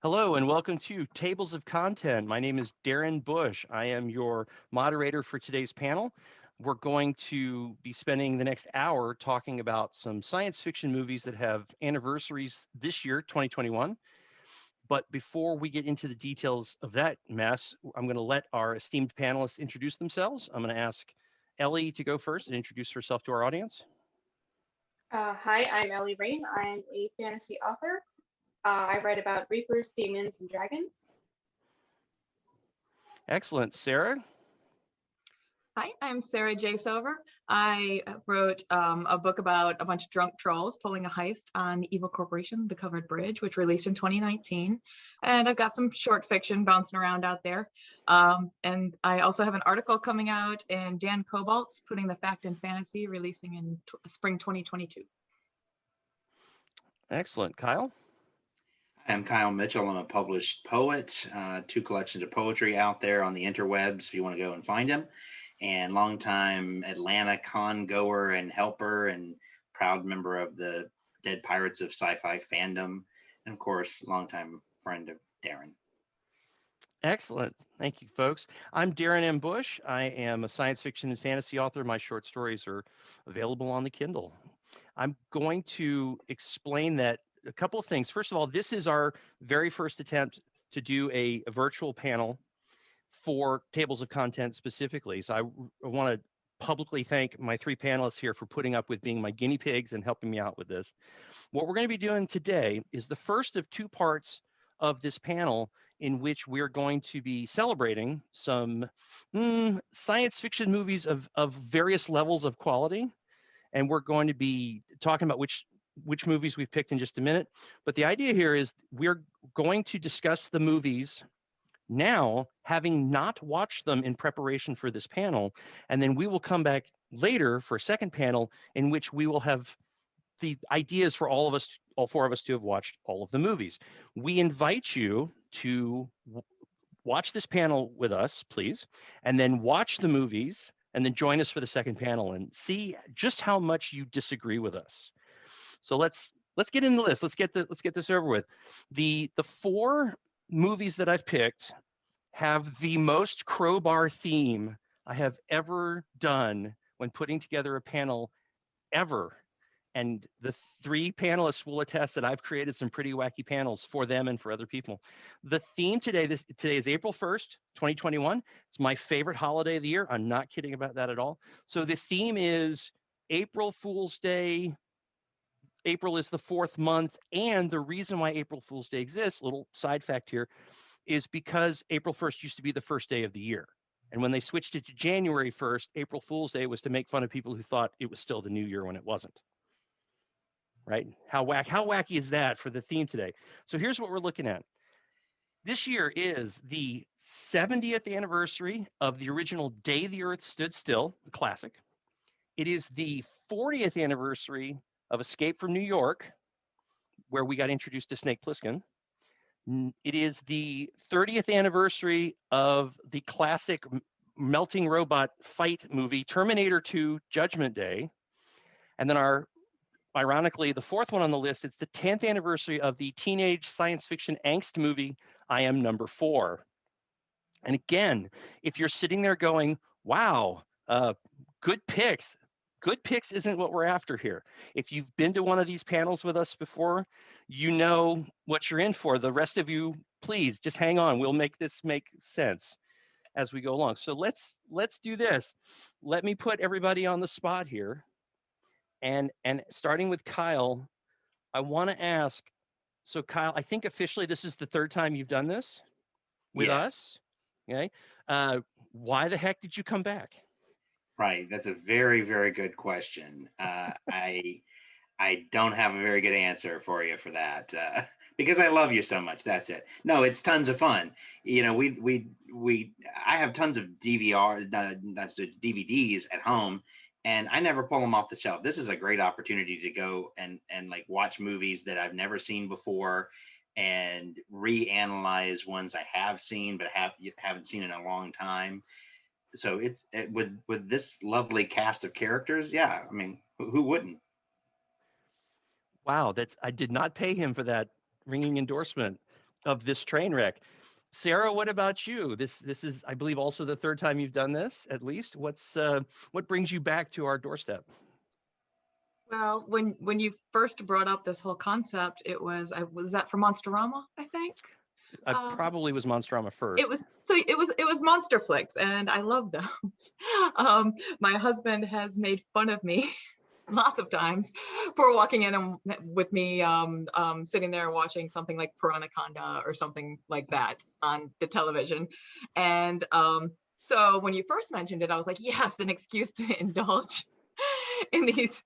Hello and welcome to Tables of Content. My name is Darin Bush. I am your moderator for today's panel. We're going to be spending the next hour talking about some science fiction movies that have anniversaries this year, 2021. But before we get into the details of that mess, I'm going to let our esteemed panelists introduce themselves. I'm going to ask Ellie to go first and introduce herself to our audience. Hi, I'm Ellie Raine. I'm a fantasy author. I write about reapers, demons, and dragons. Excellent. Sarah? Hi, I'm Sarah J. Sover. I wrote a book about a bunch of drunk trolls pulling a heist on the evil corporation, The Covered Bridge, which released in 2019. And I've got some short fiction bouncing around out there. And I also have an article coming out in Dan Cobalt's Putting the Fact in Fantasy, releasing in spring 2022. Excellent. Kyle? I'm Kyle Mitchell. I'm a published poet, two collections of poetry out there on the interwebs if you want to go and find them, and longtime Atlanta con goer and helper and proud member of the Dead Pirates of Sci-Fi fandom, and of course, longtime friend of Darin. Excellent. Thank you, folks. I'm Darin M. Bush. I am a science fiction and fantasy author. My short stories are available on the Kindle. I'm going to explain that a couple of things. First of all, this is our very first attempt to do a virtual panel for tables of content specifically. So I want to publicly thank my three panelists here for putting up with being my guinea pigs and helping me out with this. What we're going to be doing today is the first of two parts of this panel in which we're going to be celebrating some science fiction movies of various levels of quality. And we're going to be talking about which movies we've picked in just a minute. But the idea here is we're going to discuss the movies now, having not watched them in preparation for this panel, and then we will come back later for a second panel in which we will have the ideas for all four of us to have watched all of the movies. We invite you to watch this panel with us, please, and then watch the movies, and then join us for the second panel and see just how much you disagree with us. So let's get into this. Let's get this over with. The four movies that I've picked have the most crowbar theme I have ever done when putting together a panel ever. And the three panelists will attest that I've created some pretty wacky panels for them and for other people. The theme today is April 1st, 2021. It's my favorite holiday of the year. I'm not kidding about that at all. So the theme is April Fool's Day. April is the fourth month. And the reason why April Fool's Day exists, little side fact here, is because April 1st used to be the first day of the year. And when they switched it to January 1st, April Fool's Day was to make fun of people who thought it was still the new year when it wasn't. Right? How wacky is that for the theme today? So here's what we're looking at. This year is the 70th anniversary of the original Day the Earth Stood Still, a classic. It is the 40th anniversary of Escape from New York, where we got introduced to Snake Plissken. It is the 30th anniversary of the classic melting robot fight movie, Terminator 2, Judgment Day. And then ironically, the fourth one on the list, it's the 10th anniversary of the teenage science fiction angst movie, I Am Number 4. And again, if you're sitting there going, wow, good picks. Good picks isn't what we're after here. If you've been to one of these panels with us before, you know what you're in for. The rest of you, please just hang on. We'll make this make sense as we go along. So let's do this. Let me put everybody on the spot here. And starting with Kyle, I want to ask, so Kyle, I think officially this is the third time you've done this with us. Okay. Why the heck did you come back? Right, that's a very, very good question. I don't have a very good answer for you for that because I love you so much. That's it. No, it's tons of fun. You know, I have tons of DVDs at home, and I never pull them off the shelf. This is a great opportunity to go and like watch movies that I've never seen before and reanalyze ones I have seen but haven't seen in a long time. So with this lovely cast of characters, yeah, I mean, who wouldn't? Wow, I did not pay him for that ringing endorsement. of this train wreck. Sarah, what about you? This is, I believe, also the third time you've done this, at least. What brings you back to our doorstep? Well, when you first brought up this whole concept, was that for Monsterama, I think. I Um, probably was Monsterama first. it was Monster Flicks, and I love those. My husband has made fun of me lots of times for walking in and with me sitting there watching something like Piranaconda or something like that on the television. And so when you first mentioned it, I was like, yes, an excuse to indulge in these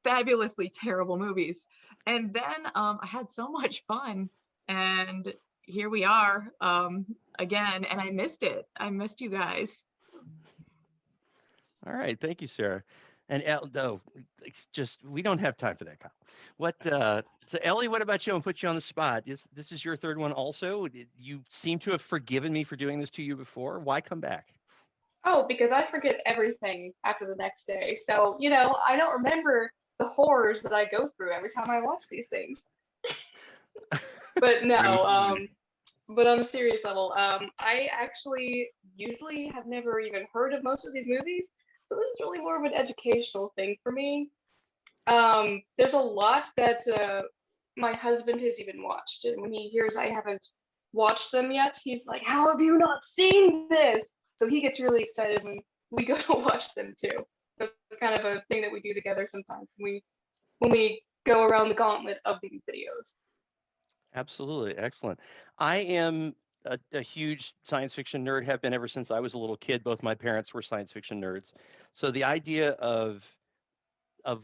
fabulously terrible movies. And then I had so much fun, and here we are again, and I missed it. I missed you guys. All right, thank you, Sarah. And no, it's just we don't have time for that, Kyle. So Ellie, what about you? I'll put you on the spot. This is your third one also. You seem to have forgiven me for doing this to you before. Why come back? Oh, because I forget everything after the next day. So, I don't remember the horrors that I go through every time I watch these things. But no, Rude. but on a serious level, I actually usually have never even heard of most of these movies. So this is really more of an educational thing for me. There's a lot that my husband has even watched, and when he hears I haven't watched them yet, he's like, "How have you not seen this?" So he gets really excited when we go to watch them too. So it's kind of a thing that we do together sometimes when we go around the gauntlet of these videos. Absolutely, excellent. I am a huge science fiction nerd. Have been ever since I was a little kid. Both my parents were science fiction nerds, so the idea of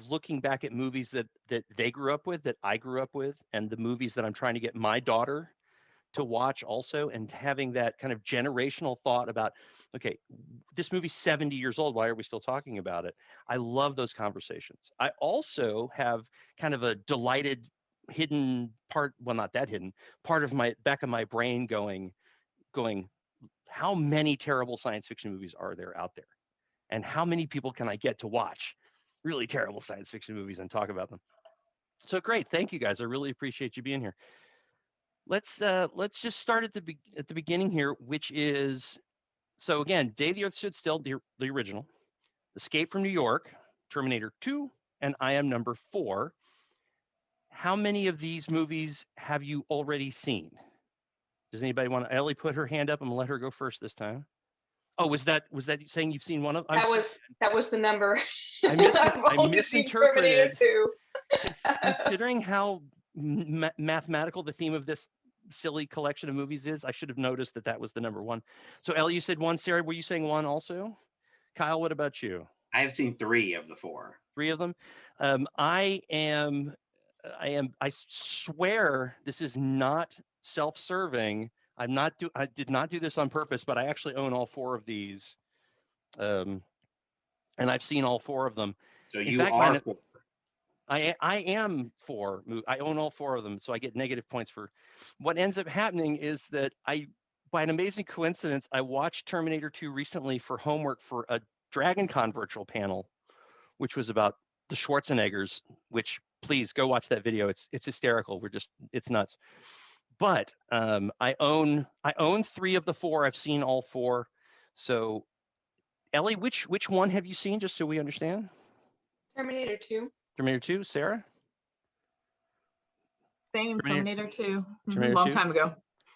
looking back at movies that they grew up with, that I grew up with, and the movies that I'm trying to get my daughter to watch also, and having that kind of generational thought about, okay, this movie's 70 years old. Why are we still talking about it? I love those conversations. I also have kind of a delighted hidden part, well, not that hidden, part of my back of my brain going, how many terrible science fiction movies are there out there? And how many people can I get to watch really terrible science fiction movies and talk about them? So great, thank you guys. I really appreciate you being here. Let's just start at the beginning here, which is, so again, Day the Earth Stood Still, the original, Escape from New York, Terminator 2, and I Am Number 4. How many of these movies have you already seen? Does anybody want to? Ellie put her hand up. I'm gonna let her go first this time. Oh, was that saying you've seen one of? I'm sorry, That was the number. I've I only seen Terminator misinterpreted. 2. Considering how mathematical the theme of this silly collection of movies is, I should have noticed that was the number one. So Ellie, you said one. Sarah, were you saying one also? Kyle, what about you? I have seen 3 of the 4. Three of them. I swear this is not self-serving. I did not do this on purpose, but I actually own all 4 of these. And I've seen all 4 of them. So In you fact, are 4. I am 4. I own all 4 of them, so I get negative points for. What ends up happening is that by an amazing coincidence, I watched Terminator 2 recently for homework for a Dragon Con virtual panel, which was about the Schwarzeneggers. Which, please go watch that video. It's hysterical. It's nuts. But I own 3 of the 4. I've seen all 4. So Ellie, which one have you seen? Just so we understand. Terminator 2. Terminator 2. Sarah. Same Terminator 2. Terminator Long 2. time ago.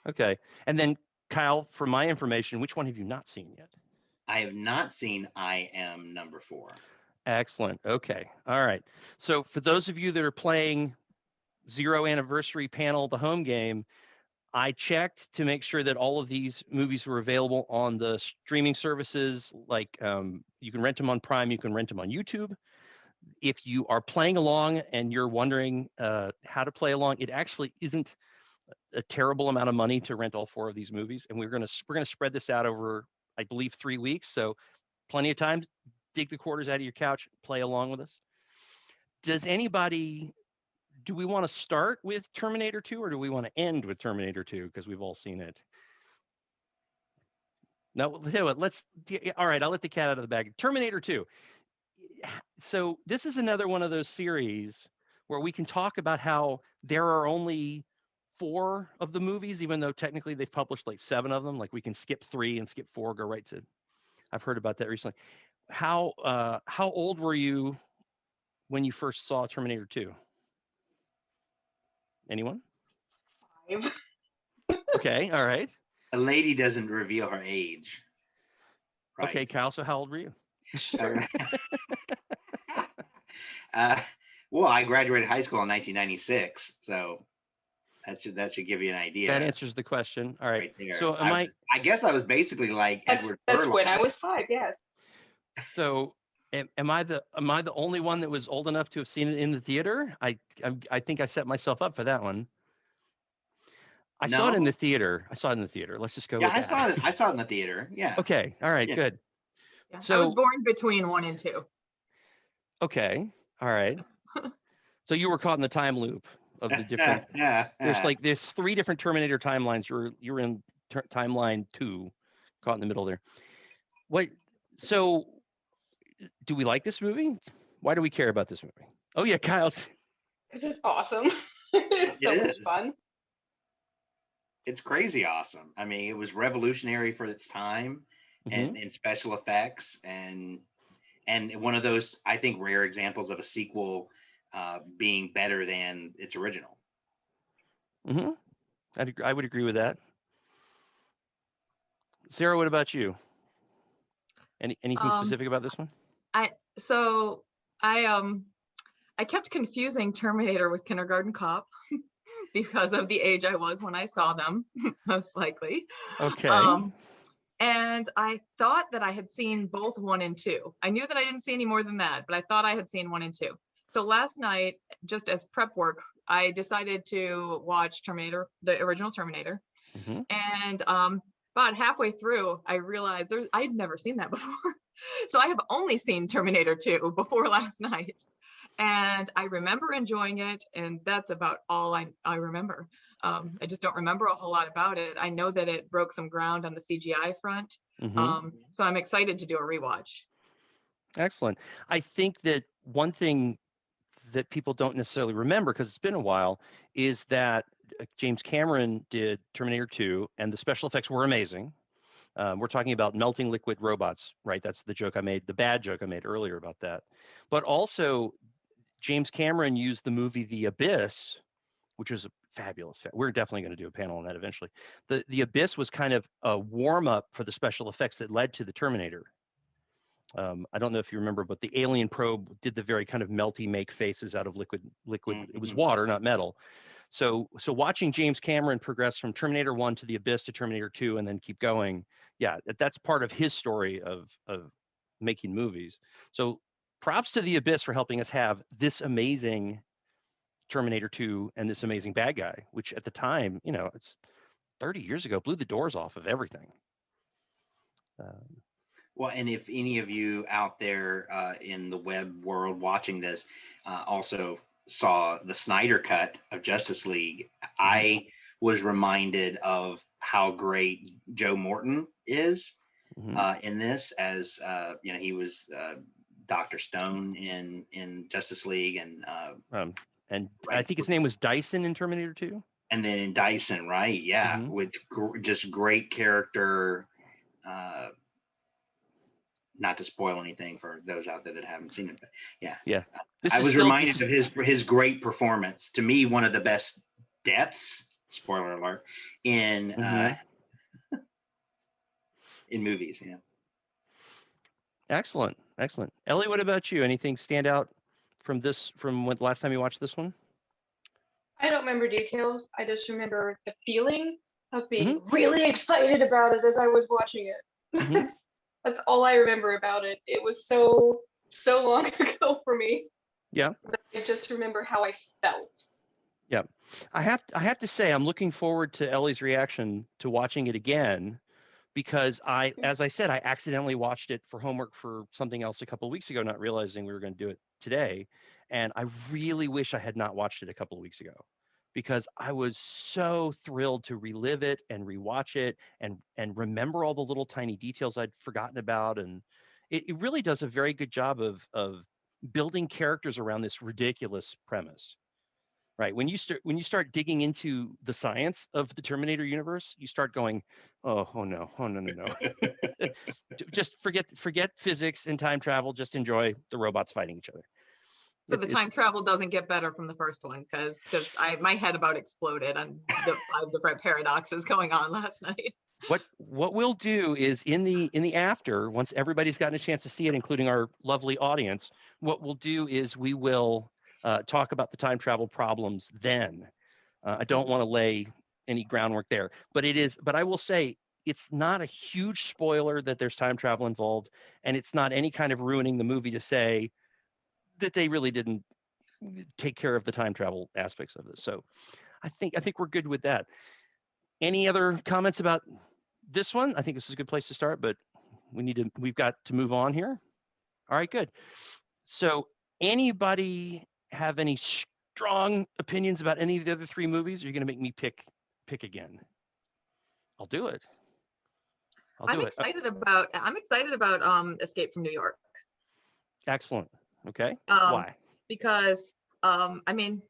Okay. And then Kyle, for my information, which one have you not seen yet? I have not seen I Am Number 4. Excellent. Okay. All right. So for those of you that are playing Zero Anniversary Panel, the home game, I checked to make sure that all of these movies were available on the streaming services. Like you can rent them on Prime, you can rent them on YouTube. If you are playing along and you're wondering how to play along, it actually isn't a terrible amount of money to rent all 4 of these movies, and we're gonna spread this out over, I believe, 3 weeks. So plenty of time. Dig the quarters out of your couch, play along with us. Do we want to start with Terminator 2 or do we want to end with Terminator 2 because we've all seen it? No, all right, I'll let the cat out of the bag. Terminator 2. So this is another one of those series where we can talk about how there are only 4 of the movies, even though technically they've published like 7 of them. Like we can skip 3 and skip 4, go right to. I've heard about that recently. How old were you when you first saw Terminator 2? Anyone? 5. Okay, all right. A lady doesn't reveal her age. Right. Okay, Kyle. So how old were you? Sure. Well, I graduated high school in 1996, so that should give you an idea. That answers the question. All right. There. So I guess I was basically like Edward That's Furlong. when I was 5. Yes. So am I the only one that was old enough to have seen it in the theater? I think I set myself up for that one. I saw it in the theater. Let's just go with that. I saw it in the theater. Yeah. Okay. All right. Yeah. Good. Yeah, So I was born between 1 and 2. okay. All right. So you were caught in the time loop of the different. There's 3 different Terminator timelines. You're in timeline 2, caught in the middle there. What? So, do we like this movie? Why do we care about this movie? Oh yeah, Kyle's. Because it's awesome. It's so much fun. It's crazy awesome. I mean, it was revolutionary for its time, and in special effects, and one of those, I think, rare examples of a sequel being better than its original. I would agree with that. Sarah, what about you? Anything specific about this one? I kept confusing Terminator with Kindergarten Cop because of the age I was when I saw them, most likely. Okay. And I thought that I had seen both 1 and 2. I knew that I didn't see any more than that, but I thought I had seen 1 and 2. So last night, just as prep work, I decided to watch Terminator, the original Terminator. And about halfway through, I realized I'd never seen that before. So I have only seen Terminator 2 before last night. And I remember enjoying it, and that's about all I remember. I just don't remember a whole lot about it. I know that it broke some ground on the CGI front. So I'm excited to do a rewatch. Excellent. I think that one thing that people don't necessarily remember, because it's been a while, is that James Cameron did Terminator 2, and the special effects were amazing. We're talking about melting liquid robots, right? That's the joke I made, the bad joke I made earlier about that. But also, James Cameron used the movie The Abyss, which was a fabulous. We're definitely going to do a panel on that eventually. The Abyss was kind of a warm up for the special effects that led to the Terminator. I don't know if you remember, but the alien probe did the very kind of melty make faces out of liquid. It was water, not metal. So watching James Cameron progress from Terminator 1 to The Abyss to Terminator 2 and then keep going, yeah, that's part of his story of making movies. So props to The Abyss for helping us have this amazing Terminator 2 and this amazing bad guy, which at the time, it's 30 years ago, blew the doors off of everything. Well, and if any of you out there in the web world watching this also saw the Snyder cut of Justice League, I was reminded of how great Joe Morton is in this, as he was Dr. Stone in Justice League, and I think his name was Dyson in Terminator 2. And then in Dyson, right? Yeah, with just great character. Not to spoil anything for those out there that haven't seen it, but yeah. I was reminded of his great performance. To me, one of the best deaths. Spoiler alert in movies. Yeah. Excellent. Ellie, what about you? Anything stand out from when last time you watched this one? I don't remember details. I just remember the feeling of being really excited about it as I was watching it. That's all I remember about it. It was so long ago for me. Yeah. I just remember how I felt. Yeah. I have to say, I'm looking forward to Ellie's reaction to watching it again, because as I said, I accidentally watched it for homework for something else a couple of weeks ago, not realizing we were going to do it today. And I really wish I had not watched it a couple of weeks ago, because I was so thrilled to relive it and rewatch it and remember all the little tiny details I'd forgotten about. And it really does a very good job of building characters around this ridiculous premise. Right. When you start digging into the science of the Terminator universe, you start going, oh no, no. Just forget physics and time travel. Just enjoy the robots fighting each other. So the time travel doesn't get better from the first one because my head about exploded on the 5 different paradoxes going on last night. What we'll do is in the after, once everybody's gotten a chance to see it, including our lovely audience, what we'll do is we will talk about the time travel problems then. I don't want to lay any groundwork there, but I will say it's not a huge spoiler that there's time travel involved, and it's not any kind of ruining the movie to say that they really didn't take care of the time travel aspects of this. So I think we're good with that. Any other comments about this one? I think this is a good place to start, but we've got to move on here. All right, good. So anybody have any strong opinions about any of the other 3 movies? Or are you going to make me pick again? I'll do it. I'm excited about Escape from New York. Excellent. Okay. Why? Because I mean,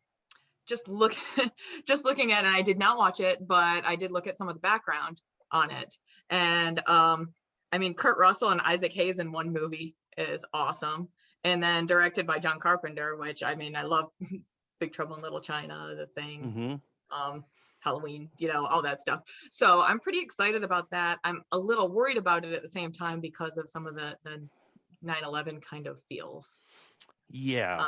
just looking at it, I did not watch it, but I did look at some of the background on it. And I mean, Kurt Russell and Isaac Hayes in one movie is awesome. And then directed by John Carpenter, which I mean, I love Big Trouble in Little China, The Thing, Halloween, all that stuff. So I'm pretty excited about that. I'm a little worried about it at the same time because of some of the 9/11 kind of feels. Yeah.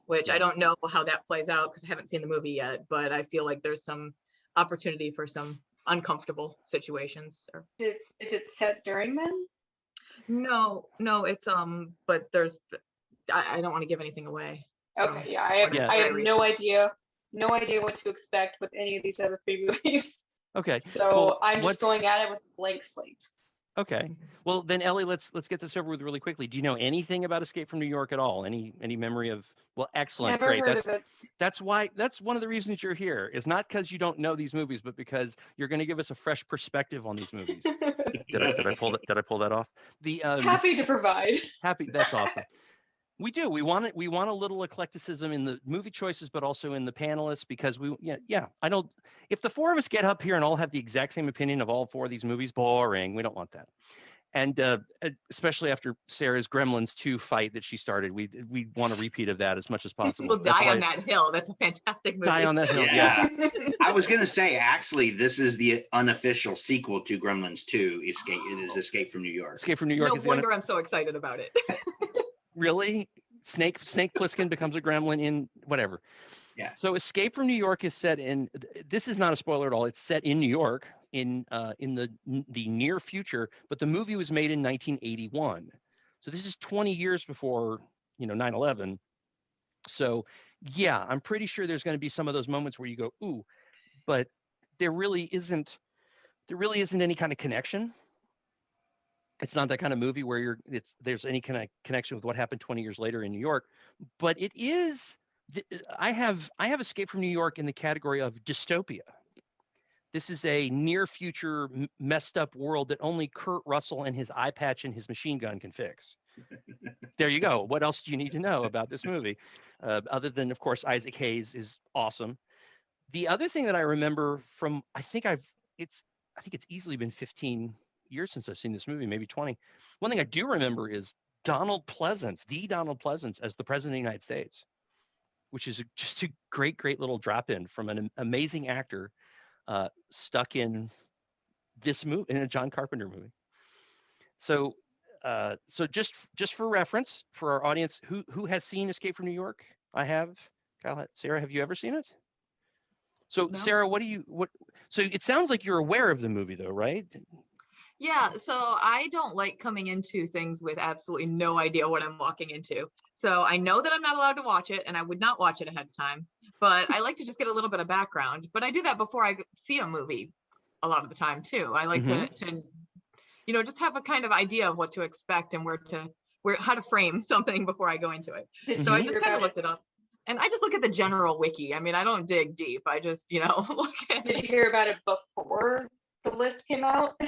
Which I don't know how that plays out because I haven't seen the movie yet, but I feel like there's some opportunity for some uncomfortable situations. Is it set during then? No, it's but there's I don't want to give anything away. Okay, I have no idea what to expect with any of these other 3 movies. Okay. So well, I'm just going at it with a blank slate. Okay. Well, then Ellie, let's get this over with really quickly. Do you know anything about Escape from New York at all? Any memory of? Well, excellent. Never Great. heard of it. That's one of the reasons you're here. It's not because you don't know these movies, but because you're going to give us a fresh perspective on these movies. Did I pull that off? Happy to provide. Happy. That's awesome. We do. We want a little eclecticism in the movie choices, but also in the panelists, because I don't. If the 4 of us get up here and all have the exact same opinion of all 4 of these movies, boring. We don't want that. And especially after Sarah's Gremlins 2 fight that she started, we want a repeat of that as much as possible. We'll die on that hill. That's a fantastic movie. Die on that hill. Yeah. I was gonna say, actually, this is the unofficial sequel to Gremlins 2. It is Escape from New York. Escape from New York. No wonder I'm so excited about it. Really? Snake Plissken becomes a gremlin in whatever. Yeah. So Escape from New York is set in. This is not a spoiler at all. It's set in New York in the near future, but the movie was made in 1981. So this is 20 years before 9/11. So yeah, I'm pretty sure there's going to be some of those moments where you go, ooh, but there really isn't any kind of connection. It's not that kind of movie where there's any kind of connection with what happened 20 years later in New York, but it is. I have Escape from New York in the category of dystopia. This is a near future messed up world that only Kurt Russell and his eye patch and his machine gun can fix. There you go. What else do you need to know about this movie? Other than, of course, Isaac Hayes is awesome. The other thing that I remember from, I think it's easily been 15 years since I've seen this movie, maybe 20. One thing I do remember is Donald Pleasance as the President of the United States, which is just a great little drop in from an amazing actor stuck in this movie, in a John Carpenter movie. So just for reference for our audience, who has seen Escape from New York? I have. Kyle, Sarah, have you ever seen it? So no. Sarah, so it sounds like you're aware of the movie though, right? Yeah, so I don't like coming into things with absolutely no idea what I'm walking into. So I know that I'm not allowed to watch it, and I would not watch it ahead of time, but I like to just get a little bit of background. But I do that before I see a movie a lot of the time too. I like to just have a kind of idea of what to expect and how to frame something before I go into it. So I just kind of looked it up. And I just look at the general wiki. I mean, I don't dig deep. I just, look at it. Did you hear about it before the list came out?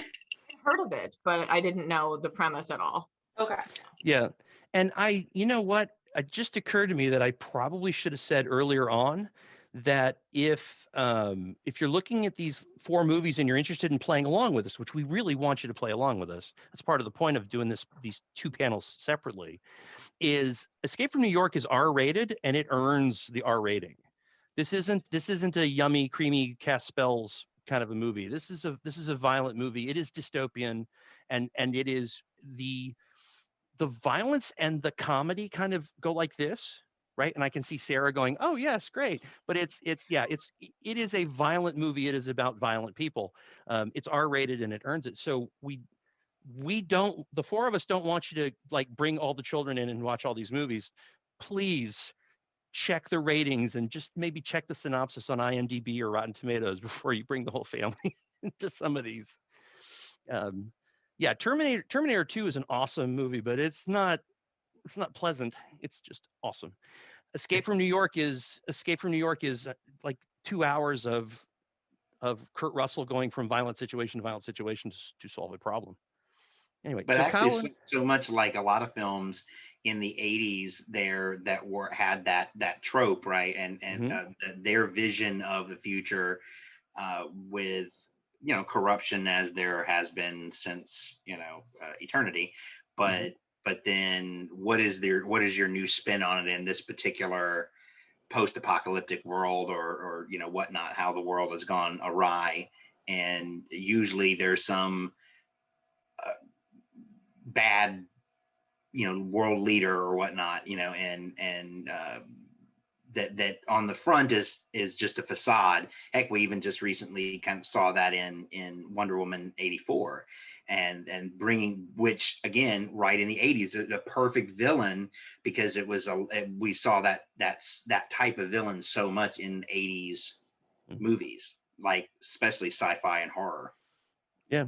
Heard of it, but I didn't know the premise at all. Okay. Yeah. And it just occurred to me that I probably should have said earlier on that if you're looking at these 4 movies and you're interested in playing along with us, which we really want you to play along with us, that's part of the point of doing these 2 panels separately, is Escape from New York is R-rated and it earns the R rating. This isn't a yummy, creamy cast spells kind of a movie. This is a violent movie. It is dystopian, and it is the violence and the comedy kind of go like this, right? And I can see Sarah going, "Oh yes, great," but it is a violent movie. It is about violent people. It's R-rated and it earns it. So we don't, the 4 of us don't want you to like bring all the children in and watch all these movies. Please check the ratings and just maybe check the synopsis on IMDb or Rotten Tomatoes before you bring the whole family into some of these. Yeah, Terminator 2 is an awesome movie, but it's not pleasant. It's just awesome. Escape from New York is like 2 hours of Kurt Russell going from violent situation to violent situation to solve a problem. Anyway, But so actually, Kyle, so much like a lot of films in the '80s, there that had that trope, right? And their vision of the future, with corruption as there has been since eternity, but then what is your new spin on it in this particular post-apocalyptic world, or whatnot, how the world has gone awry, and usually there's some bad world leader or whatnot, and that on the front is just a facade. Heck, we even just recently kind of saw that in Wonder Woman 84, and bringing, which again, right in the 80s, a perfect villain, because we saw that type of villain so much in 80s movies, like especially sci-fi and horror. Yeah,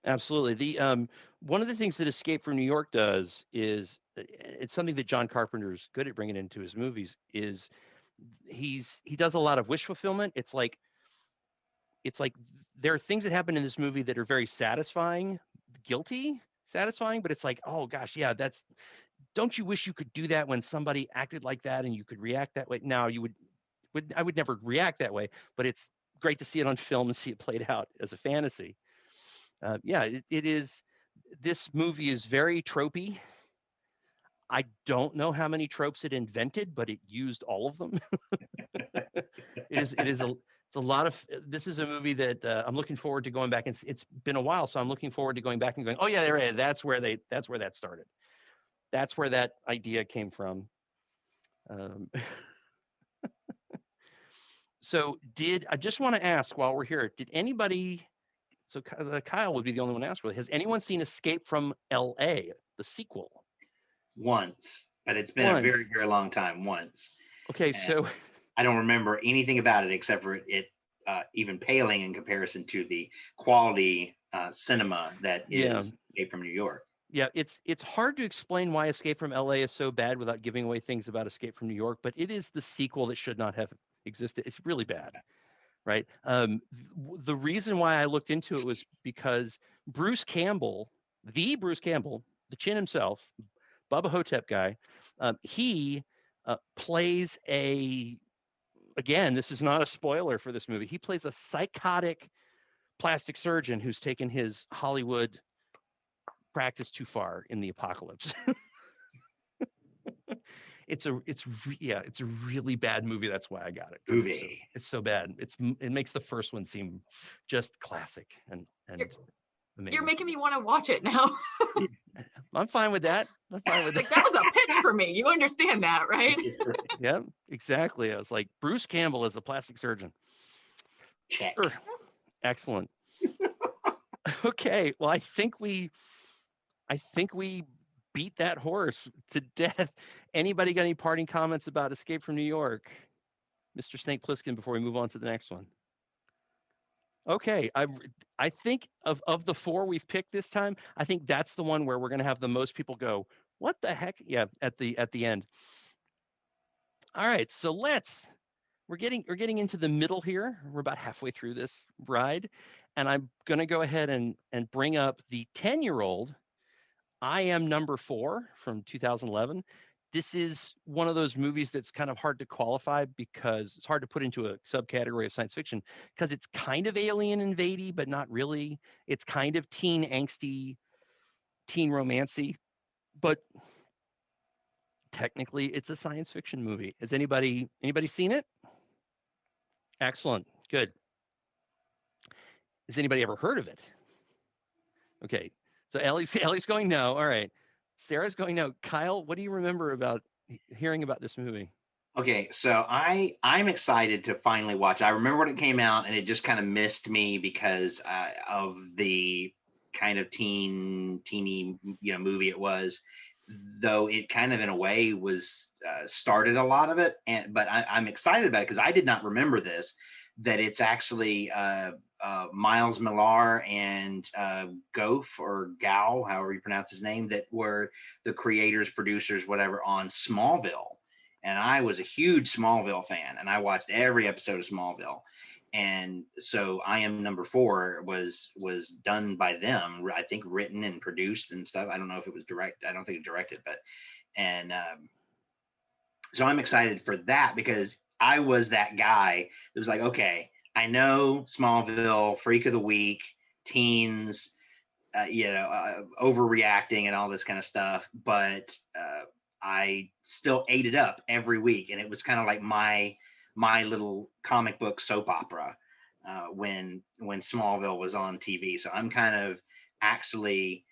absolutely. The one of the things that Escape from New York does is it's something that John Carpenter's good at bringing into his movies is he does a lot of wish fulfillment. It's like there are things that happen in this movie that are very satisfying, satisfying, but it's like, oh gosh, yeah, don't you wish you could do that when somebody acted like that and you could react that way? Now I would never react that way, but it's great to see it on film and see it played out as a fantasy. Yeah, it is. This movie is very tropey. I don't know how many tropes it invented, but it used all of them. It's a lot of. This is a movie that I'm looking forward to going back, and it's been a while, so I'm looking forward to going back and going, oh yeah, there, that's where that started. That's where that idea came from. So I just want to ask while we're here, did anybody? So Kyle would be the only one to ask. Really, has anyone seen Escape from L.A., the sequel? Once, but it's been a very, very long time. Once. Okay, and so I don't remember anything about it except for it even paling in comparison to the quality cinema that is Escape from New York. Yeah, it's hard to explain why Escape from LA is so bad without giving away things about Escape from New York, but it is the sequel that should not have existed. It's really bad, right? The reason why I looked into it was because Bruce Campbell, the Chin himself, Bubba Hotep guy, he plays again, this is not a spoiler for this movie, he plays a psychotic plastic surgeon who's taken his Hollywood practice too far in the apocalypse. It's a really bad movie. That's why I got it. It's so bad. It makes the first one seem just classic and amazing. You're making me want to watch it now. I'm fine with that. Like, that was a pitch for me. You understand that, right? Yeah, exactly. I was like, Bruce Campbell is a plastic surgeon. Check. Sure. Excellent. Okay. Well, I think we beat that horse to death. Anybody got any parting comments about Escape from New York? Mr. Snake Plissken, before we move on to the next one. Okay, I think of the 4 we've picked this time, I think that's the one where we're going to have the most people go, what the heck? Yeah, at the end. All right, so we're getting into the middle here. We're about halfway through this ride, and I'm going to go ahead and bring up the 10-year-old I Am Number 4 from 2011. this is one of those movies that's kind of hard to qualify because it's hard to put into a subcategory of science fiction because it's kind of alien invadey, but not really. It's kind of teen angsty, teen romancy, but technically it's a science fiction movie. Has anybody seen it? Excellent. Good. Has anybody ever heard of it? Okay. So Ellie's going no. All right. Sarah's going no. Kyle, what do you remember about hearing about this movie? Okay, so I'm excited to finally watch. I remember when it came out, and it just kind of missed me because of the kind of teeny movie it was. Though it kind of in a way was started a lot of it, but I'm excited about it because I did not remember this. That it's actually Miles Millar and Goff or Gow, however you pronounce his name, that were the creators, producers, whatever, on Smallville. And I was a huge Smallville fan, and I watched every episode of Smallville. And so I Am Number 4 was done by them, I think, written and produced and stuff. I don't know if it was direct. I don't think it directed, but so I'm excited for that because I was that guy that was like, okay, I know Smallville, Freak of the Week, teens, overreacting and all this kind of stuff, but I still ate it up every week, and it was kind of like my little comic book soap opera when Smallville was on TV. So I'm kind of actually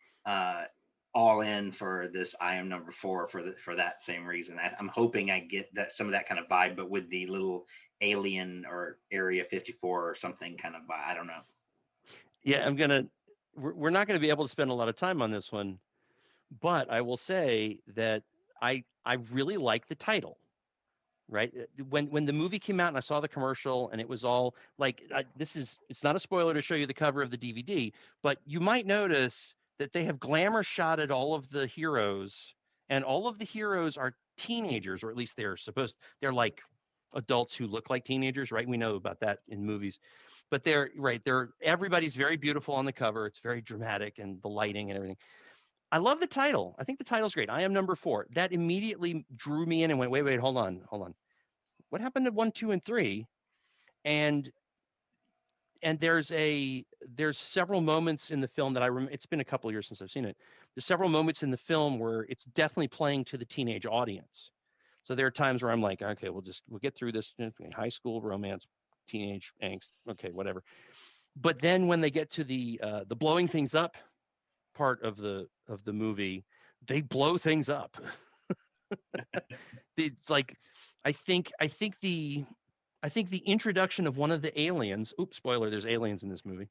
all in for this I Am Number 4 for that same reason. I'm hoping I get that some of that kind of vibe, but with the little alien or Area 54 or something kind of vibe. I don't know. Yeah, we're not gonna be able to spend a lot of time on this one, but I will say that I really like the title. Right when the movie came out and I saw the commercial and it was all like it's not a spoiler to show you the cover of the DVD, but you might notice that they have glamour shotted all of the heroes, and all of the heroes are teenagers, or at least they're like adults who look like teenagers, right? We know about that in movies, but they're everybody's very beautiful on the cover. It's very dramatic, and the lighting and everything. I love the title. I think the title's great. I Am Number 4. That immediately drew me in and went, wait, hold on. What happened to 1, 2, and 3? And there's several moments in the film that I remember. It's been a couple of years since I've seen it. There's several moments in the film where it's definitely playing to the teenage audience. So there are times where I'm like, okay, we'll get through this. High school romance, teenage angst, okay, whatever. But then when they get to the blowing things up part of the movie, they blow things up. It's like I think the introduction of one of the aliens, oops, spoiler, there's aliens in this movie.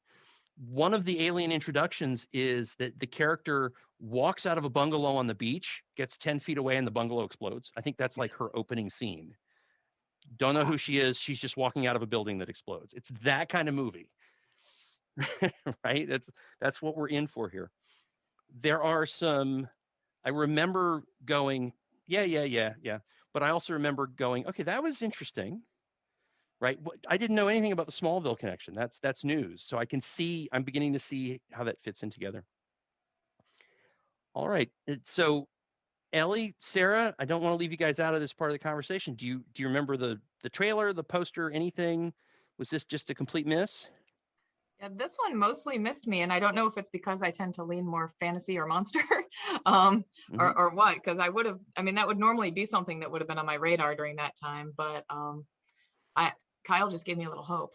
One of the alien introductions is that the character walks out of a bungalow on the beach, gets 10 feet away, and the bungalow explodes. I think that's like her opening scene. Don't know who she is. She's just walking out of a building that explodes. It's that kind of movie. Right? That's what we're in for here. There are some, I remember going, yeah. But I also remember going, okay, that was interesting. Right. I didn't know anything about the Smallville connection. That's news. So I'm beginning to see how that fits in together. All right. So Ellie, Sarah, I don't want to leave you guys out of this part of the conversation. Do you remember the trailer, the poster, anything? Was this just a complete miss? Yeah, this one mostly missed me, and I don't know if it's because I tend to lean more fantasy or monster, or what. Because that would normally be something that would have been on my radar during that time. But Kyle just gave me a little hope.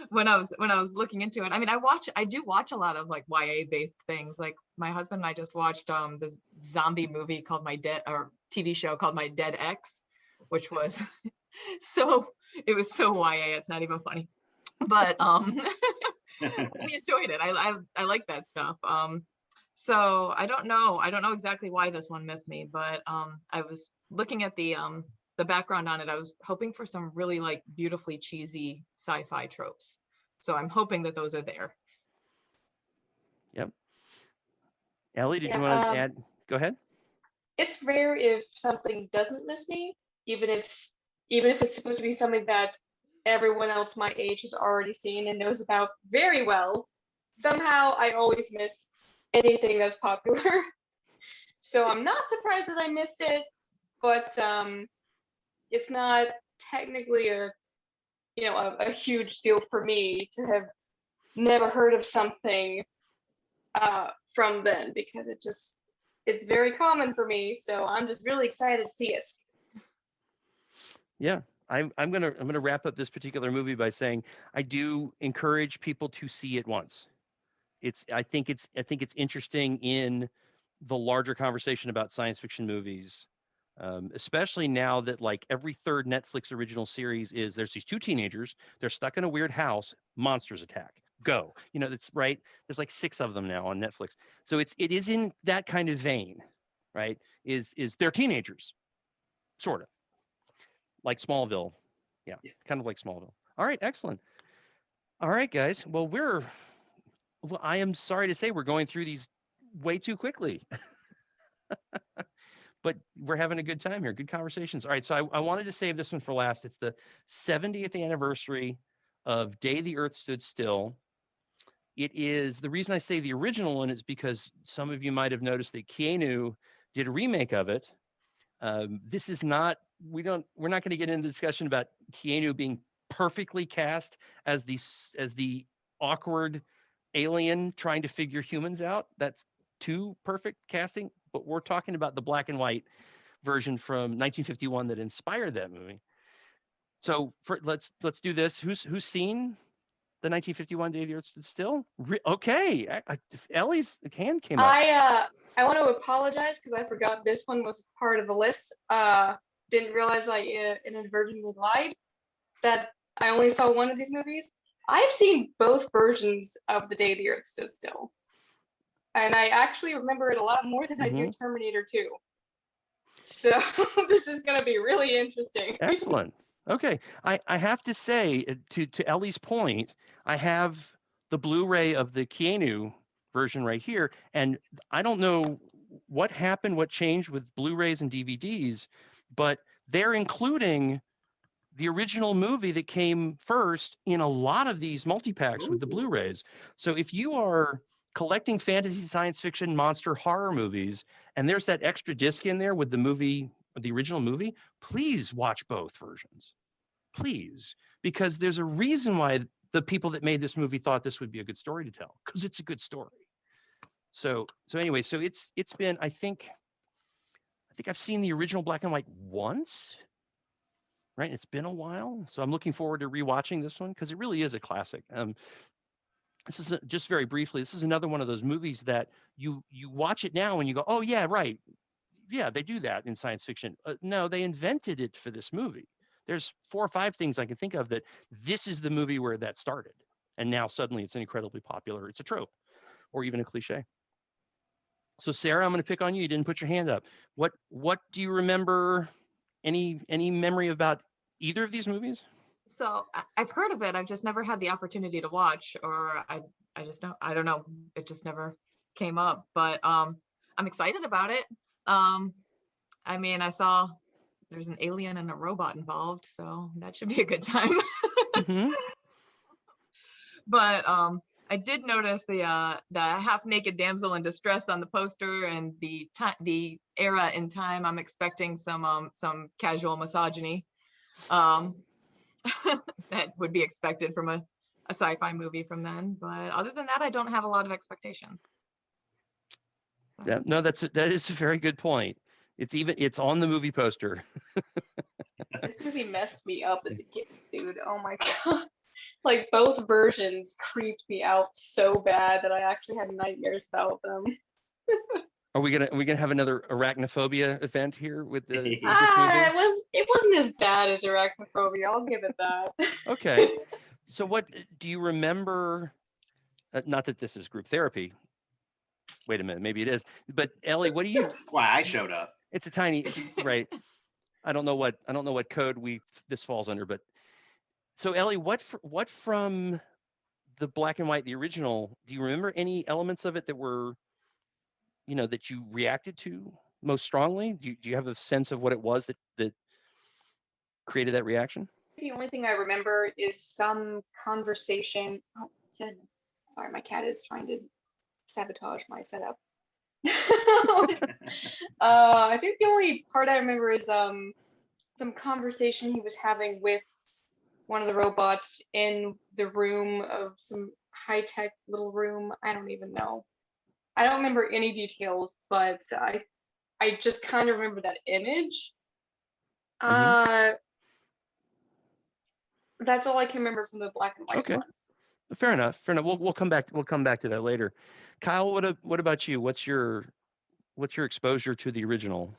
When I was looking into it, I do watch a lot of like YA based things. Like my husband and I just watched this zombie movie called TV show called My Dead Ex, which was it was so YA, it's not even funny. But we enjoyed it. I like that stuff. So I don't know exactly why this one missed me, but I was looking at the background on it. I was hoping for some really like beautifully cheesy sci-fi tropes. So I'm hoping that those are there. Yep. Ellie, did you want to add? Go ahead. It's rare if something doesn't miss me, even if it's supposed to be something that everyone else my age has already seen and knows about very well. Somehow I always miss anything that's popular. So I'm not surprised that I missed it, but it's not technically a huge deal for me to have never heard of something from then, because it's very common for me. So I'm just really excited to see it. Yeah, I'm gonna wrap up this particular movie by saying I do encourage people to see it once. I think it's interesting in the larger conversation about science fiction movies, especially now that like every third Netflix original series is there's these two teenagers, they're stuck in a weird house, monsters attack, go. You know, that's right. There's like 6 of them now on Netflix, so it is in that kind of vein, right? Is they're teenagers, sort of like Smallville, yeah, kind of like Smallville. All right, excellent. All right, guys. Well, I am sorry to say we're going through these way too quickly, but we're having a good time here. Good conversations. All right, so I wanted to save this one for last. It's the 70th anniversary of Day the Earth Stood Still. It is the reason I say the original one is because some of you might have noticed that Keanu did a remake of it. This is not. We're not going to get into the discussion about Keanu being perfectly cast as the awkward alien trying to figure humans out. That's too perfect casting. But we're talking about the black and white version from 1951 that inspired that movie. So let's do this. Who's seen the 1951 Day the Earth Stood Still? Okay, Ellie's hand came up. I want to apologize because I forgot this one was part of the list. Didn't realize I inadvertently lied that I only saw one of these movies. I've seen both versions of The Day the Earth Stood Still, and I actually remember it a lot more than I do Terminator 2. So this is going to be really interesting. Excellent. Okay, I have to say to Ellie's point, I have the Blu-ray of the Keanu version right here, and I don't know what happened, what changed with Blu-rays and DVDs, but they're including the original movie that came first in a lot of these multi-packs with the Blu-rays. So if you are collecting fantasy, science fiction, monster, horror movies, and there's that extra disc in there with the movie, the original movie, please watch both versions. Please, because there's a reason why the people that made this movie thought this would be a good story to tell, because it's a good story. So anyway, so it's been, I think I've seen the original black and white once. Right, it's been a while, so I'm looking forward to rewatching this one because it really is a classic. This is just very briefly. This is another one of those movies that you watch it now and you go, "Oh yeah, right, yeah, they do that in science fiction." No, they invented it for this movie. There's 4 or 5 things I can think of that this is the movie where that started, and now suddenly it's incredibly popular. It's a trope, or even a cliche. So Sarah, I'm going to pick on you. You didn't put your hand up. What do you remember? Any memory about either of these movies? So I've heard of it. I've just never had the opportunity to watch, or I just know, I don't know. It just never came up, but I'm excited about it. I mean, I saw there's an alien and a robot involved, so that should be a good time. But I did notice the half-naked damsel in distress on the poster, and the era in time. I'm expecting some casual misogyny that would be expected from a sci-fi movie from then. But other than that, I don't have a lot of expectations. Yeah, no, that is a very good point. It's on the movie poster. This movie messed me up as a kid, dude. Oh my god. Like both versions creeped me out so bad that I actually had nightmares about them. Are we gonna have another arachnophobia event here with this movie? It wasn't as bad as arachnophobia. I'll give it that. Okay. So what do you remember? Not that this is group therapy. Wait a minute, maybe it is. But Ellie, what do you? Why I showed up? It's a tiny, right? I don't know what code this falls under, but so Ellie, what from the black and white, the original? Do you remember any elements of it that were, that you reacted to most strongly? Do you have a sense of what it was that created that reaction? The only thing I remember is some conversation. Oh, sorry, my cat is trying to sabotage my setup. I think the only part I remember is some conversation he was having with one of the robots in the room of some high-tech little room. I don't even know. I don't remember any details, but I just kind of remember that image. Mhm. That's all I can remember from the black and white Okay. one. Fair enough. Fair enough. We'll come back. We'll come back to that later. Kyle, what about you? What's your exposure to the original,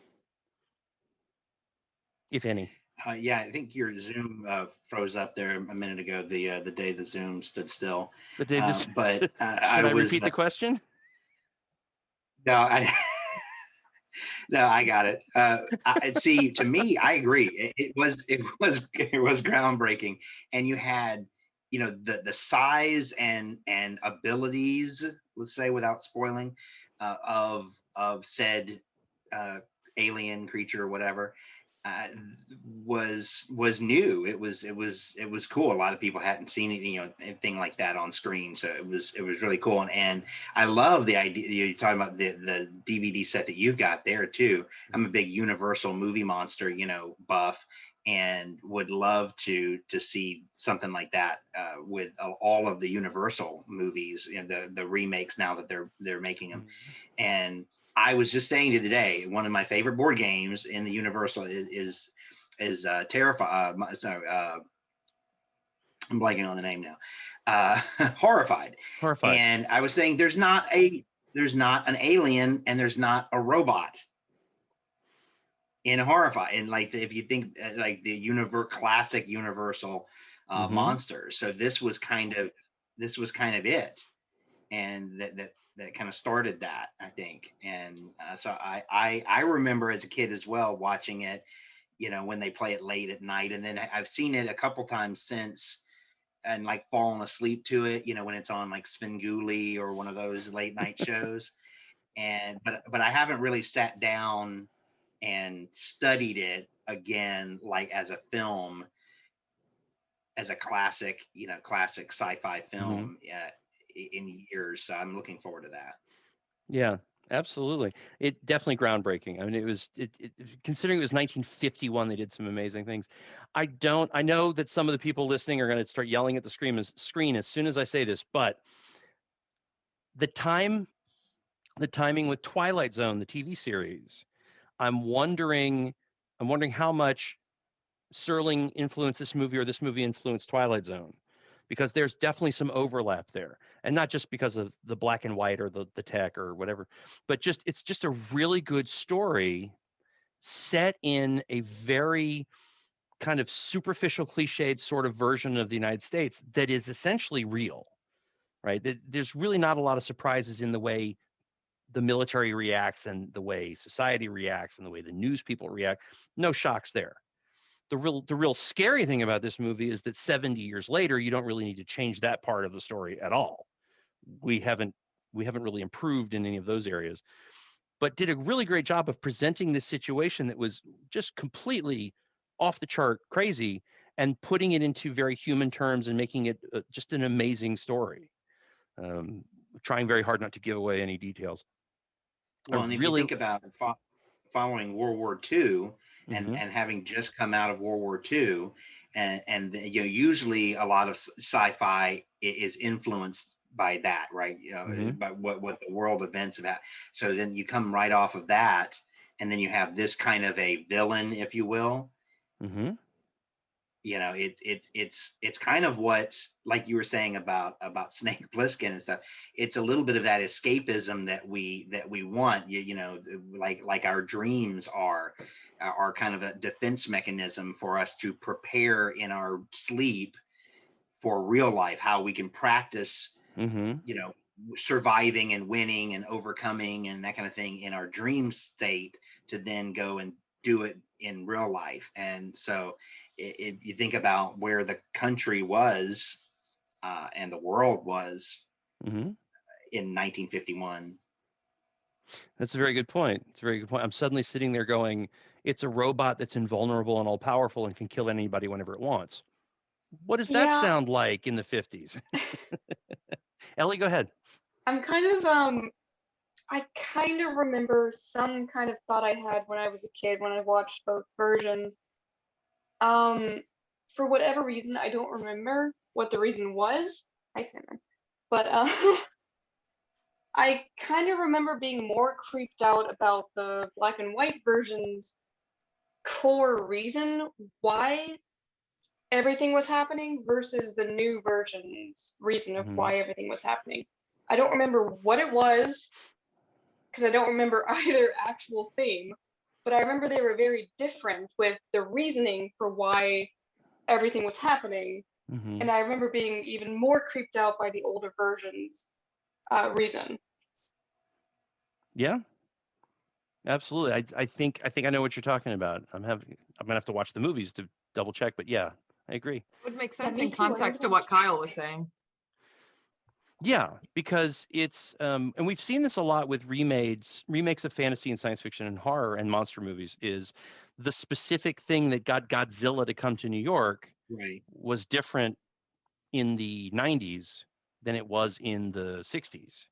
if any? Yeah, I think your Zoom froze up there a minute ago. The day the Zoom stood still, The day this but I should I was repeat the question? no, I no, I got it. See, to me, I agree. It was groundbreaking, and you had, the size and abilities, let's say, without spoiling, of said uh, alien creature or whatever, uh, was new. It was cool. A lot of people hadn't seen it, anything like that on screen, so it was really cool. And I love the idea. You're talking about the DVD set that you've got there too. I'm a big Universal movie monster, buff, and would love to see something like that with all of the Universal movies and the remakes now that they're making them. And I was just saying to today, one of my favorite board games in the Universal is Terrify. Sorry, I'm blanking on the name now. Horrified. Horrified. And I was saying there's not an alien and there's not a robot in Horrified. And like if you think like the classic Universal Mhm. monsters. So this was kind of it, and that kind of started that, I think. And so I remember as a kid as well watching it, when they play it late at night, and then I've seen it a couple times since, and like fallen asleep to it, when it's on like Svengoolie or one of those late night shows. And but I haven't really sat down and studied it again, like as a film, as a classic, classic sci-fi Mhm. film in years. So I'm looking forward to that. Yeah, absolutely. It definitely groundbreaking. I mean, considering it was 1951, they did some amazing things. I know that some of the people listening are going to start yelling at the screen as soon as I say this, but the time, the timing with Twilight Zone, the TV series, I'm wondering, how much Serling influenced this movie or this movie influenced Twilight Zone, because there's definitely some overlap there, and not just because of the black and white or the tech or whatever, but it's just a really good story set in a very kind of superficial, cliched sort of version of the United States that is essentially real, right? There's really not a lot of surprises in the way the military reacts and the way society reacts and the way the news people react. No shocks there. The real scary thing about this movie is that 70 years later, you don't really need to change that part of the story at all. We haven't we haven't really improved in any of those areas, but did a really great job of presenting this situation that was just completely off the chart crazy, and putting it into very human terms and making it just an amazing story. Um, Trying very hard not to give away any details. I Well, and if you really. think about following World War II, and Mhm. having just come out of World War II, and usually a lot of sci-fi is influenced by that, right? Mhm. By what the world events about. So then you come right off of that, and then you have this kind of a villain, if you will. Mhm. It's kind of what, like you were saying about Snake Plissken and stuff. It's a little bit of that escapism that we want, like our dreams are kind of a defense mechanism for us to prepare in our sleep for real life, how we can practice, Mhm. you know surviving and winning and overcoming and that kind of thing in our dream state, to then go and do it in real life. And so if you think about where the country was, and the world was Mhm. in 1951. That's a very good point. It's a very good point. I'm suddenly sitting there going, it's a robot that's invulnerable and all powerful and can kill anybody whenever it wants. What does that Yeah, sound like in the 50s? Ellie, go ahead. I'm kind of I kind of remember some kind of thought I had when I was a kid when I watched both versions. Um, for whatever reason, I don't remember what the reason was. Hi, Simon. But I kind of remember being more creeped out about the black and white version's core reason why everything was happening versus the new version's reason of why everything was happening. I don't remember what it was because I don't remember either actual theme, but I remember they were very different with the reasoning for why everything was happening. And I remember being even more creeped out by the older version's reason. Yeah, absolutely. I think I know what you're talking about. I'm gonna have to watch the movies to double check, but yeah, I agree. It would make Yeah, sense me in too. I context to never what watched- Kyle was saying. Yeah, because it's and we've seen this a lot with remakes of fantasy and science fiction and horror and monster movies, is the specific thing that got Godzilla to come to New York Right. was different in the 90s than it was in the 60s.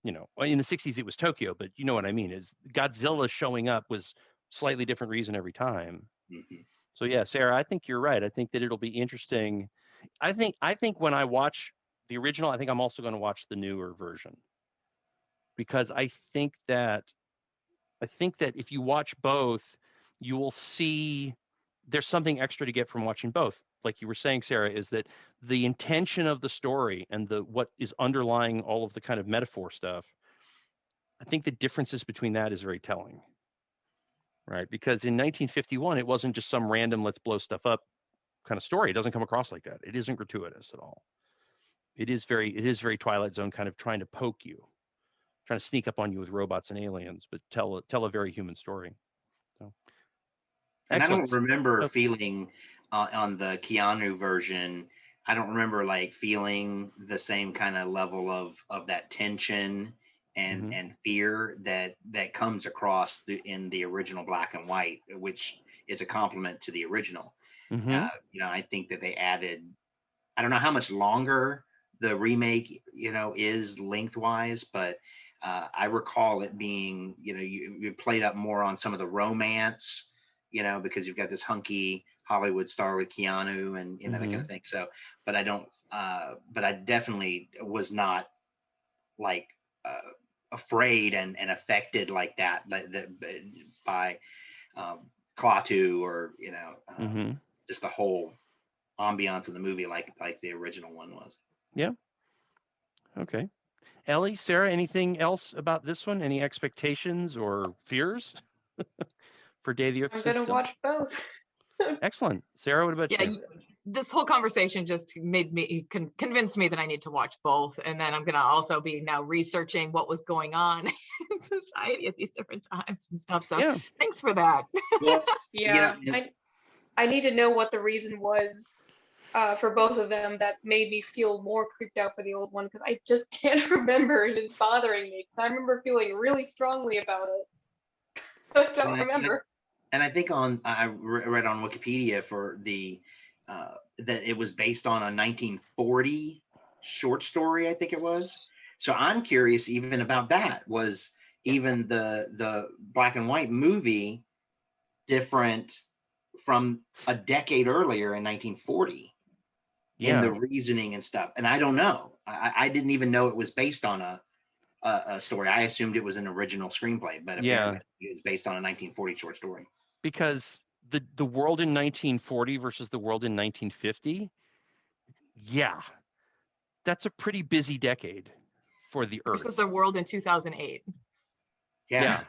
You know, in the 60s it was Tokyo, but you know what I mean, is Godzilla showing up was slightly different reason every time. Mhm. So yeah, Sarah, I think you're right. I think that it'll be interesting. I think when I watch the original, I think I'm also going to watch the newer version, because I think that if you watch both, you will see there's something extra to get from watching both. Like you were saying, Sarah, is that the intention of the story and the what is underlying all of the kind of metaphor stuff, I think the differences between that is very telling, right? Because in 1951, it wasn't just some random let's blow stuff up kind of story. It doesn't come across like that. It isn't gratuitous at all. It is very Twilight Zone, kind of trying to poke you, trying to sneak up on you with robots and aliens, but tell a very human story. So And I don't excellent. remember Oh, feeling on the Keanu version. I don't remember like feeling the same kind of level of that tension mhm, and fear that comes across in the original black and white, which is a compliment to the original. mhm, I think that they added. I don't know how much longer the remake, is lengthwise, but I recall it being, you played up more on some of the romance, because you've got this hunky Hollywood star with Keanu and that kind of mhm. thing. So, but I don't, but I definitely was not like afraid and affected like that, by Klaatu or Mhm. just the whole ambiance of the movie like the original one was. Yeah. Okay. Ellie, Sarah, anything else about this one? Any expectations or fears for Day the Earth I'm Stood gonna Still? watch both. Excellent. Sarah, what about Yeah, you? this whole conversation just made me convinced me that I need to watch both, and then I'm gonna also be now researching what was going on in society at these different times and stuff. So Yeah. thanks for that. Well, Yeah, I need to know what the reason was for both of them that made me feel more creeped out for the old one because I just can't remember and it's bothering me because I remember feeling really strongly about it. I don't remember. and I think I read on Wikipedia for the that it was based on a 1940 short story, I think it was. So I'm curious even about that. Was even the black and white movie different from a decade earlier in 1940 in the Yeah. reasoning and stuff? And I don't know. I didn't even know it was based on a story. I assumed it was an original screenplay, but Yeah. apparently it was based on a 1940 short story. Because the world in 1940 versus the world in 1950, yeah, that's a pretty busy decade for the This is Earth. the world in 2008. Yeah.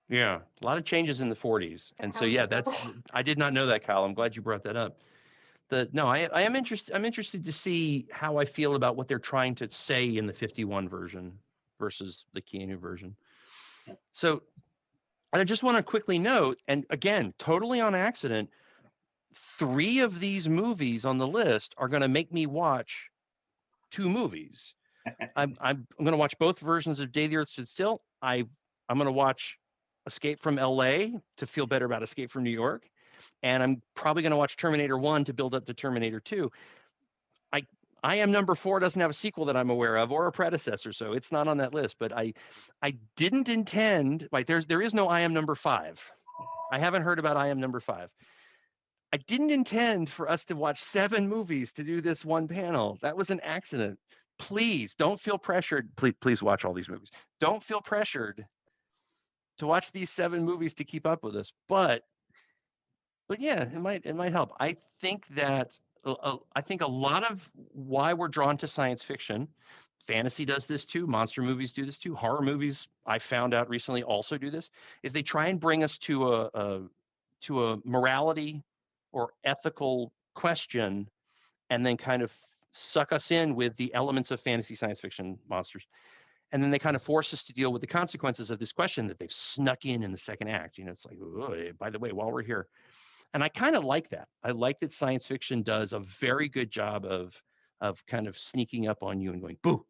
Yeah. A lot of changes in the 40s. And so yeah, I did not know that, Kyle. I'm glad you brought that up. I am interested. I'm interested to see how I feel about what they're trying to say in the 51 version versus the Keanu version. So I just want to quickly note, and again, totally on accident, 3 of these movies on the list are going to make me watch 2 movies. I'm going to watch both versions of Day the Earth Stood Still. I'm going to watch Escape from L.A. to feel better about Escape from New York, and I'm probably going to watch Terminator 1 to build up to Terminator 2. I I Am Number 4 doesn't have a sequel that I'm aware of or a predecessor, so it's not on that list. But I didn't intend, like there is no I Am Number 5. I haven't heard about I Am Number 5. I didn't intend for us to watch 7 movies to do this one panel. That was an accident. Please don't feel pressured. Please watch all these movies. Don't feel pressured to watch these 7 movies to keep up with us. But yeah, it might help. I think that I think a lot of why we're drawn to science fiction, fantasy does this too, monster movies do this too, horror movies I found out recently also do this, is they try and bring us to a morality or ethical question and then kind of suck us in with the elements of fantasy science fiction monsters. And then they kind of force us to deal with the consequences of this question that they've snuck in the second act. It's like, oh, by the way, while we're here. And I kind of like that. I like that science fiction does a very good job of kind of sneaking up on you and going, boo,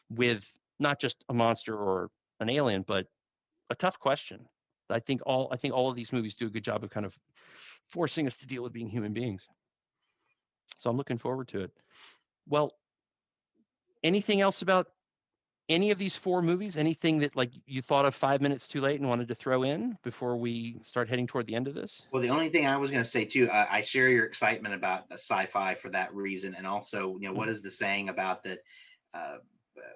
with not just a monster or an alien, but a tough question. I think all of these movies do a good job of kind of forcing us to deal with being human beings. So I'm looking forward to it. Well, anything else about any of these 4 movies? Anything that like you thought of 5 minutes too late and wanted to throw in before we start heading toward the end of this? Well, the only thing I was going to say too, I share your excitement about the sci-fi for that reason, and also, what is the saying about that?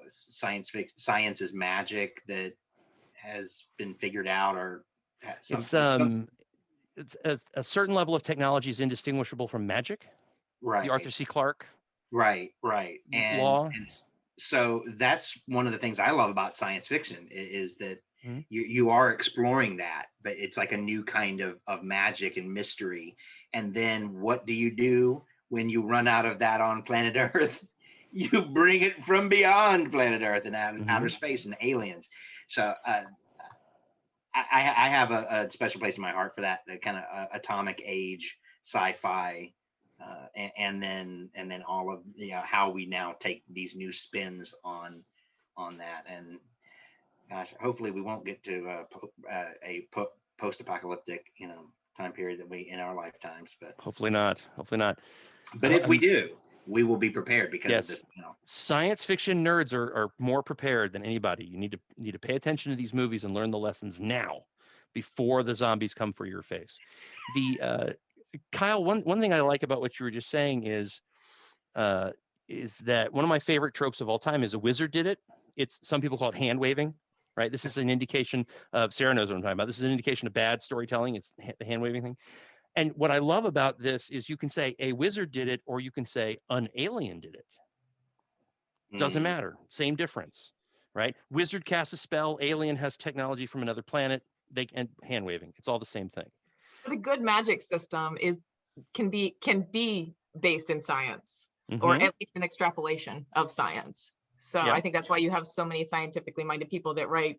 Science is magic that has been figured out, or It's a certain level of technology is indistinguishable from magic. right, The Arthur C. Clarke right, law. and so that's one of the things I love about science fiction is that Mhm. you are exploring that, but it's like a new kind of magic and mystery. And then what do you do when you run out of that on planet Earth? You bring it from beyond planet Earth and outer space and aliens. So I have a special place in my heart for that kind of atomic age sci-fi, and then all of how we now take these new spins on that. And gosh, hopefully we won't get to a post-apocalyptic time period that we in our lifetimes, but Hopefully not. but if we do, we will be prepared because of Yes. this. Science fiction nerds are more prepared than anybody. You need to pay attention to these movies and learn the lessons now before the zombies come for your face. The Kyle, one thing I like about what you were just saying is that one of my favorite tropes of all time is a wizard did it. It's some people call it hand waving, right? This is an indication of Sarah knows what I'm talking about. This is an indication of bad storytelling. It's the hand waving thing. And what I love about this is you can say a wizard did it, or you can say an alien did it. Doesn't matter. Same difference, right? Wizard casts a spell. Alien has technology from another planet. And hand waving. It's all the same thing. But a good magic system can be based in science, or at least an extrapolation of science. So Yeah. I think that's why you have so many scientifically minded people that write,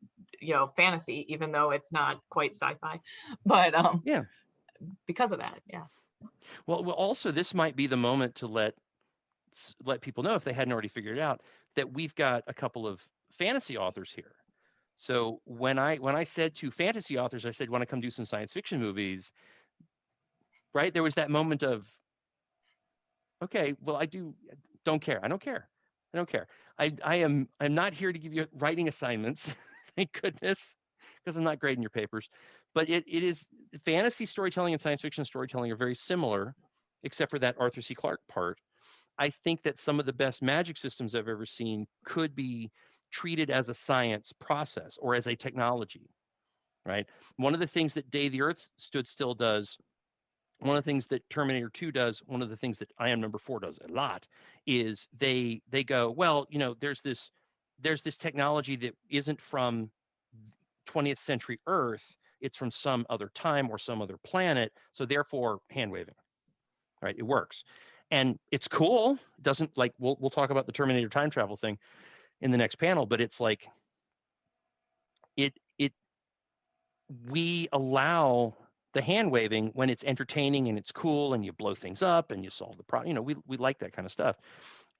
fantasy, even though it's not quite sci-fi. But yeah, because of that, yeah. Well, also this might be the moment to let people know, if they hadn't already figured it out, that we've got a couple of fantasy authors here. So when I said to fantasy authors, I said, want to come do some science fiction movies, right? There was that moment of, okay, well, don't care. I don't care. I'm not here to give you writing assignments, thank goodness, because I'm not grading your papers. But it is fantasy storytelling and science fiction storytelling are very similar, except for that Arthur C. Clarke part. I think that some of the best magic systems I've ever seen could be treated as a science process or as a technology, right? One of the things that Day the Earth Stood Still does, one of the things that Terminator 2 does, one of the things that I Am Number 4 does a lot, is they go, well, there's this technology that isn't from 20th century Earth, it's from some other time or some other planet, so therefore hand waving, right? It works. And it's cool. Doesn't like we'll talk about the Terminator time travel thing in the next panel, but it's like we allow the hand waving when it's entertaining and it's cool and you blow things up and you solve the problem. We like that kind of stuff.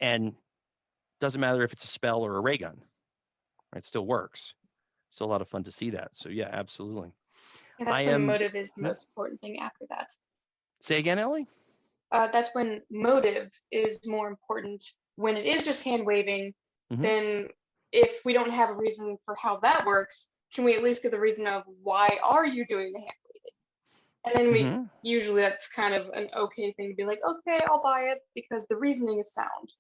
And doesn't matter if it's a spell or a ray gun, right? It still works. Still a lot of fun to see that. So yeah, absolutely. And that's when motive is the most important thing after that. Say again, Ellie? That's when motive is more important when it is just hand waving, Mhm. then if we don't have a reason for how that works, can we at least get the reason of why are you doing the hand waving? And then Mhm. usually that's kind of an okay thing to be like, okay, I'll buy it because the reasoning is sound.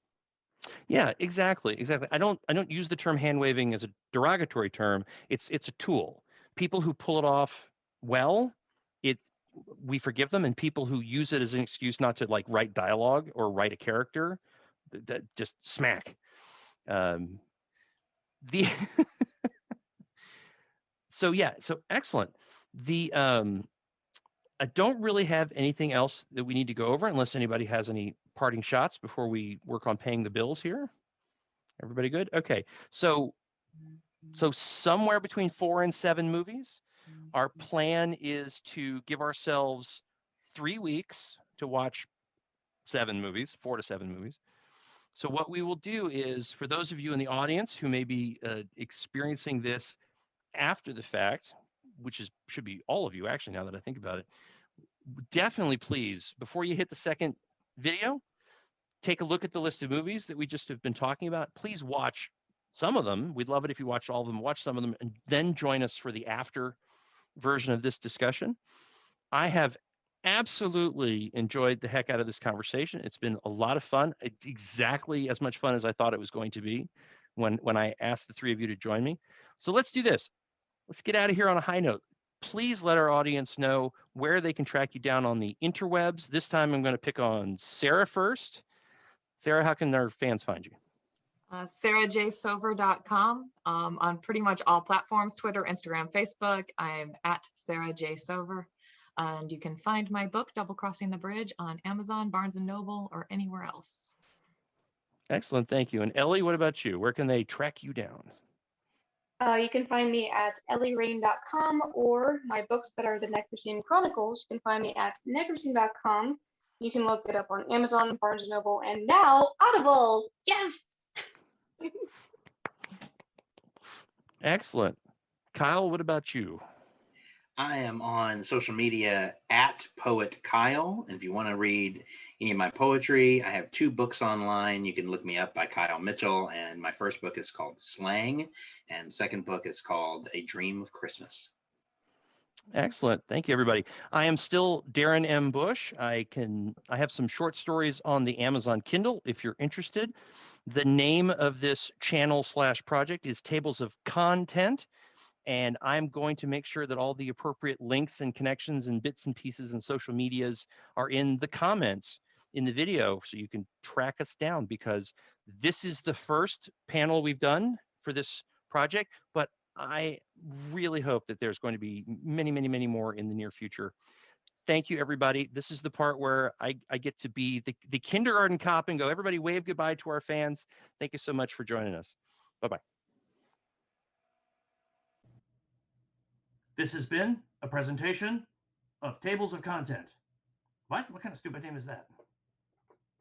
Yeah, exactly, exactly. I don't use the term hand waving as a derogatory term. It's a tool. People who pull it off well, it we forgive them, and people who use it as an excuse not to like write dialogue or write a character, that just smack. Um, the so yeah, so excellent. The I don't really have anything else that we need to go over unless anybody has any parting shots before we work on paying the bills here. Everybody good? Okay. So somewhere between 4 and 7 movies. Our plan is to give ourselves 3 weeks to watch 7 movies, 4 to 7 movies. So what we will do is, for those of you in the audience who may be experiencing this after the fact, which should be all of you actually, now that I think about it, definitely please, before you hit the second video, take a look at the list of movies that we just have been talking about. Please watch some of them. We'd love it if you watch all of them, watch some of them, and then join us for the after version of this discussion. I have absolutely enjoyed the heck out of this conversation. It's been a lot of fun. It's exactly as much fun as I thought it was going to be when I asked the 3 of you to join me. So let's do this. Let's get out of here on a high note. Please let our audience know where they can track you down on the interwebs. This time I'm going to pick on Sarah first. Sarah, how can our fans find you? SarahJSover.com, on pretty much all platforms, Twitter, Instagram, Facebook. I'm at Sarah J. Sover. And you can find my book, Double Crossing the Bridge, on Amazon, Barnes & Noble, or anywhere else. Excellent. Thank you. And Ellie, what about you? Where can they track you down? You can find me at ellieraine.com, or my books that are the Necrosine Chronicles, you can find me at necrosine.com. You can look it up on Amazon, Barnes & Noble, and now Audible. Yes! Excellent. Kyle, what about you? I am on social media at Poet Kyle. And if you want to read any of my poetry, I have 2 books online. You can look me up by Kyle Mitchell. And my first book is called Slang, and second book is called A Dream of Christmas. Excellent. Thank you, everybody. I am still Darin M. Bush. I have some short stories on the Amazon Kindle if you're interested. The name of this channel/project is Tables of Content. And I'm going to make sure that all the appropriate links and connections and bits and pieces and social medias are in the comments in the video so you can track us down, because this is the first panel we've done for this project, but I really hope that there's going to be many, many, many more in the near future. Thank you, everybody. This is the part where I get to be the kindergarten cop and go, everybody wave goodbye to our fans. Thank you so much for joining us. Bye-bye. This has been a presentation of Tables of Content. What kind of stupid name is that?